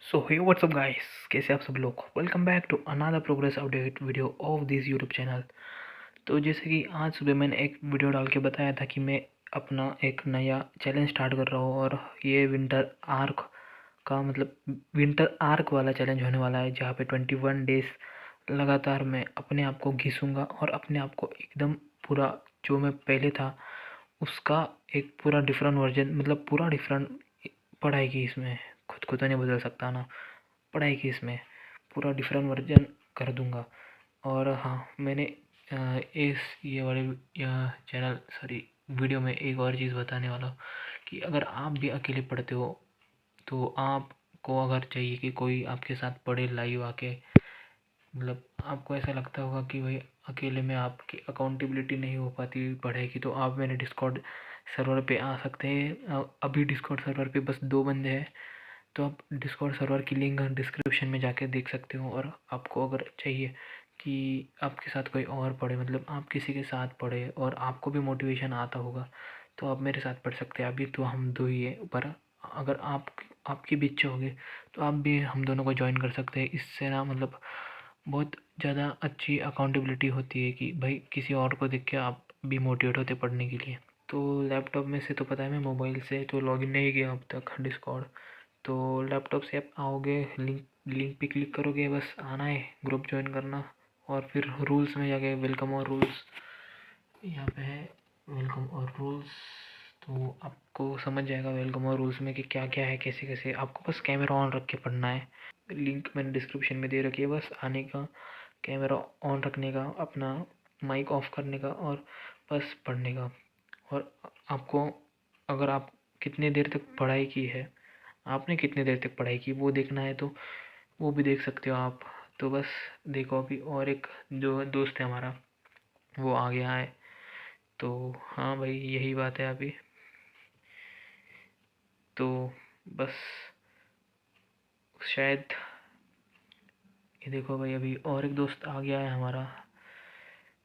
सो हे WhatsApp guys, कैसे आप सब लोग। Welcome back to another progress update video of this YouTube channel. तो जैसे कि आज सुबह मैंने एक वीडियो डाल के बताया था कि मैं अपना एक नया चैलेंज स्टार्ट कर रहा हूँ और ये विंटर आर्क का मतलब विंटर आर्क वाला चैलेंज होने वाला है, जहाँ पे 21 डेज लगातार मैं अपने आप को घिसूँगा और अपने आप को एकदम पूरा जो मैं पहले था उसका एक पूरा डिफरेंट वर्जन, मतलब पूरा डिफरेंट पढ़ाई की इसमें खुद को तो नहीं बदल सकता ना, पढ़ाई की इसमें पूरा डिफरेंट वर्जन कर दूंगा। और हाँ, मैंने इस ये वाले चैनल सॉरी वीडियो में एक और चीज़ बताने वाला हूँ कि अगर आप भी अकेले पढ़ते हो तो आपको अगर चाहिए कि कोई आपके साथ पढ़े लाइव आके, मतलब आपको ऐसा लगता होगा कि भाई अकेले में आपकी अकाउंटेबिलिटी नहीं हो पाती पढ़ाई की, तो आप मेरे डिस्कॉर्ड सर्वर पे आ सकते हैं। अभी डिस्कॉर्ड सर्वर पे बस 2 बंदे हैं, तो आप डिस्कॉर्ड सर्वर की लिंक डिस्क्रिप्शन में जाके देख सकते हो। और आपको अगर चाहिए कि आपके साथ कोई और पढ़े, मतलब आप किसी के साथ पढ़े और आपको भी मोटिवेशन आता होगा, तो आप मेरे साथ पढ़ सकते हैं। अभी तो हम 2 ही हैं, पर अगर आपकी भी इच्छा होगी तो आप भी हम दोनों को ज्वाइन कर सकते हैं। इससे ना मतलब बहुत ज़्यादा अच्छी अकाउंटेबिलिटी होती है कि भाई किसी और को देख के आप भी मोटिवेट होते पढ़ने के लिए। तो लैपटॉप में से तो पता है, मैं मोबाइल से तो लॉगिन नहीं किया अब तक डिस्कॉर्ड। तो लैपटॉप से आप आओगे, लिंक लिंक पे क्लिक करोगे, बस आना है, ग्रुप ज्वाइन करना और फिर रूल्स में जाके वेलकम और रूल्स यहाँ पे है, वेलकम और रूल्स। तो आपको समझ जाएगा वेलकम और रूल्स में कि क्या क्या है, कैसे कैसे। आपको बस कैमरा ऑन रख के पढ़ना है, लिंक मैंने डिस्क्रिप्शन में दे रखी है। बस आने का, कैमरा ऑन रखने का, अपना माइक ऑफ करने का और बस पढ़ने का। और आपको अगर आप कितने देर तक पढ़ाई की है, आपने कितनी देर तक पढ़ाई की वो देखना है तो वो भी देख सकते हो आप। तो बस देखो, अभी और एक जो दोस्त है हमारा वो आ गया है। तो हाँ भाई, यही बात है अभी। तो बस शायद ये देखो भाई, अभी और एक दोस्त आ गया है हमारा,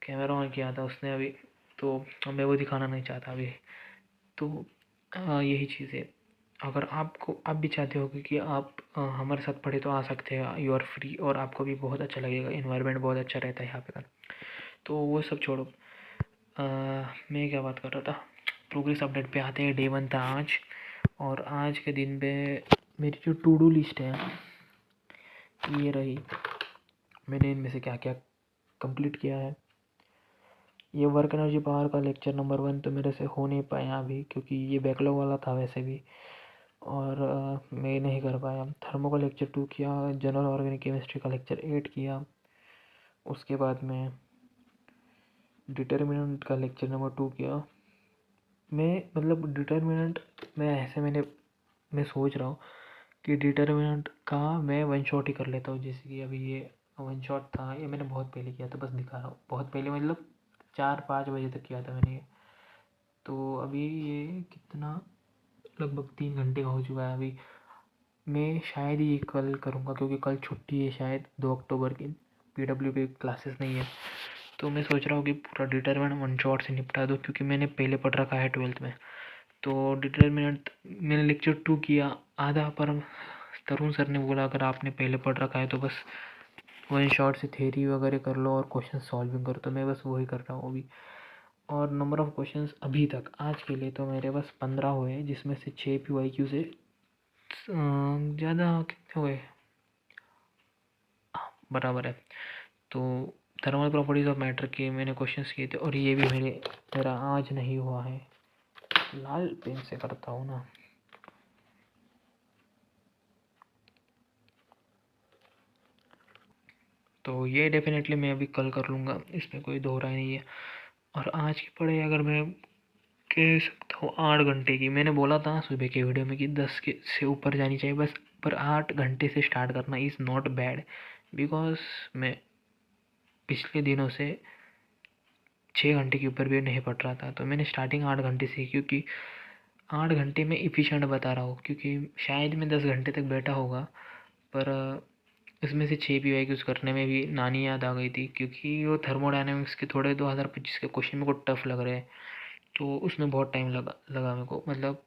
कैमरा ऑन किया था उसने अभी, तो मैं वो दिखाना नहीं चाहता अभी। तो यही चीज़ है। अगर आप भी चाहते हो कि आप हमारे साथ पढ़े तो आ सकते हैं, यू आर फ्री, और आपको भी बहुत अच्छा लगेगा, इन्वायरमेंट बहुत अच्छा रहता है यहाँ पे का। तो वो सब छोड़ो, मैं क्या बात कर रहा था, प्रोग्रेस अपडेट पे आते हैं। डे 1 था आज, और आज के दिन पे मेरी जो टू डू लिस्ट है ये रही। मैंने इनमें से क्या क्या कंप्लीट किया है। ये वर्क एनर्जी पावर का लेक्चर नंबर 1 तो मेरे से हो नहीं पाया अभी, क्योंकि ये बैकलॉग वाला था वैसे भी, और मैं नहीं कर पाया। थर्मो का लेक्चर 2 किया, जनरल ऑर्गेनिक केमिस्ट्री का लेक्चर 8 किया। उसके बाद में डिटर्मिनेंट का लेक्चर नंबर 2 किया। मैं मतलब डिटर्मिनेंट मैं ऐसे मैं सोच रहा हूँ कि डिटर्मिनेंट का मैं वन शॉट ही कर लेता हूँ। जैसे कि अभी ये वन शॉट था, ये मैंने बहुत पहले किया था, बस दिखा रहा हूँ, बहुत पहले मतलब 4-5 बजे तक किया था मैंने ये। तो अभी ये कितना, लगभग 3 घंटे का हो चुका है। अभी मैं शायद ही ये कल करूँगा, क्योंकि कल छुट्टी है शायद 2 अक्टूबर की, पीडब्ल्यू पे क्लासेस नहीं है। तो मैं सोच रहा हूँ कि पूरा डिटरमिनेंट वन शॉट से निपटा दूँ, क्योंकि मैंने पहले पढ़ रखा है 12th में। तो डिटरमिनेंट मैंने लेक्चर 2 किया आधा, पर तरुण सर ने बोला अगर आपने पहले पढ़ रखा है तो बस वन शॉट से थ्योरी वगैरह कर लो और क्वेश्चन सॉल्विंग करो। तो मैं बस वही कर रहा हूँ अभी। और नंबर ऑफ़ क्वेश्चंस अभी तक आज के लिए तो मेरे बस 15 हुए हैं, जिसमें से 6 PYQ से ज़्यादा कितने हुए, बराबर है। तो थर्मल प्रॉपर्टीज ऑफ मैटर के मैंने क्वेश्चंस किए थे, और ये भी मेरा आज नहीं हुआ है। लाल पेन से करता हूँ ना। तो ये डेफिनेटली मैं अभी कल कर लूँगा, इसमें कोई दो राय नहीं है। और आज की पढ़ाई अगर मैं कह सकता हूँ 8 घंटे की, मैंने बोला था सुबह के वीडियो में कि 10 के से ऊपर जानी चाहिए बस, पर 8 घंटे से स्टार्ट करना इज़ नॉट बैड। बिकॉज मैं पिछले दिनों से 6 घंटे के ऊपर भी नहीं पढ़ रहा था, तो मैंने स्टार्टिंग 8 घंटे से, क्योंकि 8 घंटे में इफ़िशेंट बता रहा हूँ, क्योंकि शायद मैं 10 घंटे तक बैठा होगा, पर इसमें से 6 PYQs करने में भी नानी याद आ गई थी, क्योंकि वो थर्मोडायनेमिक्स के थोड़े 2025 के क्वेश्चन मेरे को टफ लग रहे हैं। तो उसमें बहुत टाइम लगा मेरे को, मतलब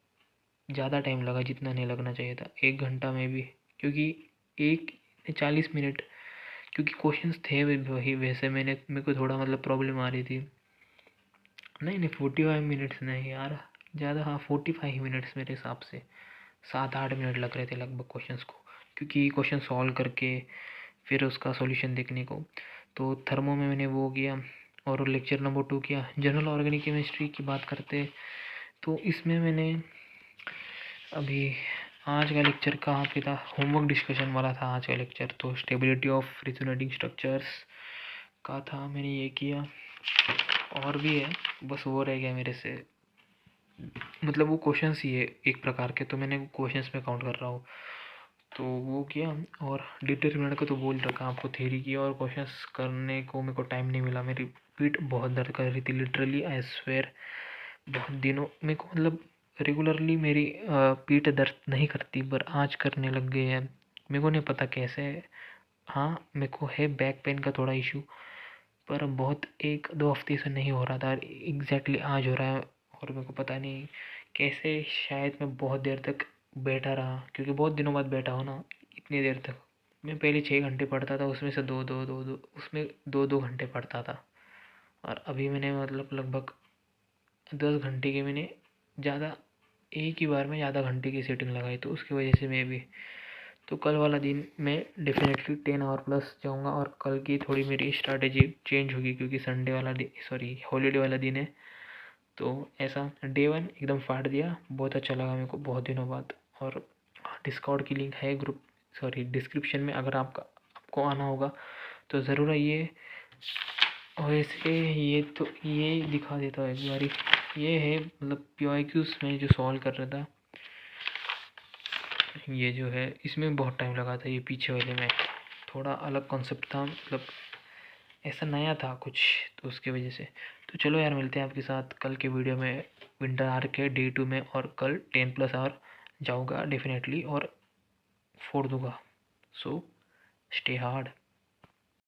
ज़्यादा टाइम लगा जितना नहीं लगना चाहिए था, 1 घंटा में भी। क्योंकि 1 40 मिनट, क्योंकि क्वेश्चंस थे वही वैसे मेरे को थोड़ा मतलब प्रॉब्लम आ रही थी। नहीं 45 मिनट्स नहीं यार, ज़्यादा, हाँ 45 मिनट्स मेरे हिसाब से, 7 8 मिनट लग रहे थे लगभग क्वेश्चंस को, क्योंकि क्वेश्चन सॉल्व करके फिर उसका सॉल्यूशन देखने को। तो थर्मो में मैंने वो किया, और लेक्चर नंबर 2 किया। जनरल ऑर्गेनिक केमिस्ट्री की बात करते तो इसमें मैंने अभी आज का लेक्चर कहाँ पे था, होमवर्क डिस्कशन वाला था आज का लेक्चर, तो स्टेबिलिटी ऑफ रेजोनेटिंग स्ट्रक्चर्स का था, मैंने ये किया। और भी है, बस वो रह गया मेरे से, मतलब वो क्वेश्चंस ही है एक प्रकार के, तो मैंने क्वेश्चंस में काउंट कर रहा हूँ, तो वो किया। और डिटरमिनेंट को तो बोल रखा आपको, थ्योरी की, और क्वेश्चंस करने को मेरे को टाइम नहीं मिला। मेरी पीठ बहुत दर्द कर रही थी लिटरली, आई स्वेयर। बहुत दिनों मेरे को मतलब रेगुलरली मेरी पीठ दर्द नहीं करती, पर आज करने लग गई है, मेरे को नहीं पता कैसे। हाँ मेरे को है बैक पेन का थोड़ा इशू, पर बहुत 1 2 हफ्ते से नहीं हो रहा था, एग्जैक्टली आज हो रहा है। और मेरे को पता नहीं कैसे, शायद मैं बहुत देर तक बैठा रहा, क्योंकि बहुत दिनों बाद बैठा हो ना इतनी देर तक। मैं पहले 6 घंटे पढ़ता था, उसमें से दो उसमें 2 2 घंटे पढ़ता था, और अभी मैंने मतलब लगभग 10 घंटे के मैंने ज़्यादा, एक ही बार में ज़्यादा घंटे की सेटिंग लगाई, तो उसकी वजह से मैं भी, तो कल वाला दिन मैं डेफिनेटली 10 आवर प्लस जाऊंगा। और कल की थोड़ी मेरी स्ट्रैटेजी चेंज होगी, क्योंकि संडे वाला दिन, सॉरी हॉलीडे वाला दिन है। तो ऐसा डे 1 एकदम फाड़ दिया, बहुत अच्छा लगा मेरे को बहुत दिनों बाद। और डिस्कॉर्ड की लिंक है ग्रुप, सॉरी डिस्क्रिप्शन में, अगर आपको आना होगा तो ज़रूर आइए। और ऐसे ये तो ये दिखा देता हूँ एक बारी, ये है मतलब PYQs में जो सॉल्व कर रहा था, ये जो है इसमें बहुत टाइम लगा था। ये पीछे वाले में थोड़ा अलग कॉन्सेप्ट था, मतलब ऐसा नया था कुछ, तो उसकी वजह से। तो चलो यार, मिलते हैं आपके साथ कल के वीडियो में, विंटर आर के डे 2 में, और कल 10+ आवर जाऊँगा डेफिनेटली और फोड़ दूँगा। So stay hard.